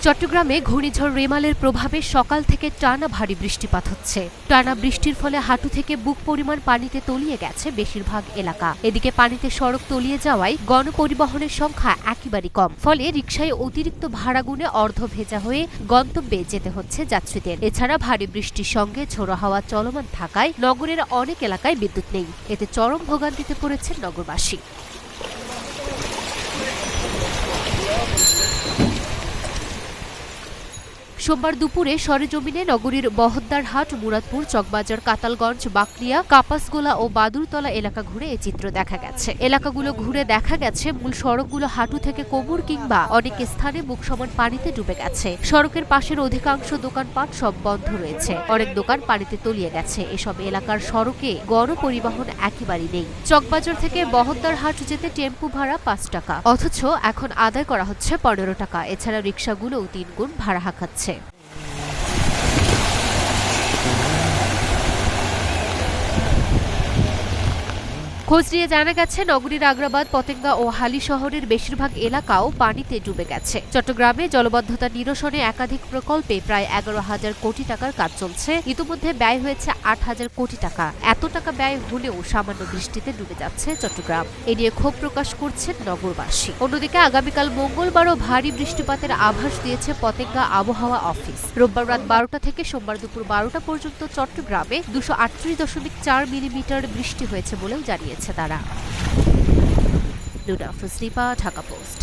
চট্টগ্রামে ঘূর্ণিঝড় রেমালের প্রভাবে সকাল থেকে টানা ভারী বৃষ্টিপাত হচ্ছে। টানা বৃষ্টির ফলে হাঁটু থেকে বুক পরিমাণ পানিতে তলিয়ে গেছে বেশিরভাগ এলাকা। এদিকে পানিতে সড়ক তলিয়ে যাওয়ায় গণপরিবহনের সংখ্যা একেবারেই কম। ফলে রিকশায় অতিরিক্ত ভাড়া গুনে অর্ধ ভেজা হয়ে গন্তব্যে যেতে হচ্ছে যাত্রীদের। এছাড়া ভারী বৃষ্টির সঙ্গে ঝোড়ো হাওয়া চলমান থাকায় নগরের অনেক এলাকায় বিদ্যুৎ নেই। এতে চরম ভোগান্তিতে পড়েছেন নগরবাসী। সোমবার দুপুরে সরেজমিনে নগরীর বহদ্দারহাট, মুরাদপুর, চকবাজার, কাতালগঞ্জ, বাকলিয়া, কাপাসগোলা ও বাদুরতলা এলাকা ঘুরে এই চিত্র দেখা গেছে। এলাকাগুলো ঘুরে দেখা গেছে মূল সড়কগুলো হাঁটু থেকে কোমর কিংবা অনেক স্থানে বুক সমান পানিতে ডুবে গেছে। সড়কের পাশের অধিকাংশ দোকানপাট সব বন্ধ রয়েছে। অনেক দোকান পানিতে তলিয়ে গেছে। এসব এলাকার সড়কে গণপরিবহন একেবারেই নেই। চকবাজার থেকে বহদ্দারহাট যেতে টেম্পু ভাড়া ৫ টাকা, অথচ এখন আদায় করা হচ্ছে ১৫ টাকা। এছাড়া রিকশাগুলোও ৩ গুণ ভাড়া হাঁকাচ্ছে। খোঁজ নিয়ে জানা গেছে, নগরীর আগ্রাবাদ, পতেঙ্গা ও হালি শহরের বেশিরভাগ এলাকাও পানিতে ডুবে গেছে। চট্টগ্রামে জলবদ্ধতা নিরসনে একাধিক প্রকল্পে প্রায় ১১,০০০ কোটি টাকার কাজ চলছে। ইতিমধ্যে ব্যয় হয়েছে ৮,০০০ কোটি টাকা। এত টাকা ব্যয় হলেও সামান্য বৃষ্টিতে ডুবে যাচ্ছে চট্টগ্রাম। এ নিয়ে ক্ষোভ প্রকাশ করছেন নগরবাসী। অন্যদিকে আগামীকাল মঙ্গলবারও ভারী বৃষ্টিপাতের আভাস দিয়েছে পতেঙ্গা আবহাওয়া অফিস। রোববার রাত ১২টা থেকে সোমবার দুপুর ১২টা পর্যন্ত চট্টগ্রামে ২৩৮.৪ মিলিমিটার বৃষ্টি হয়েছে বলেও জানিয়েছে তারা। ঢাকা পোস্ট।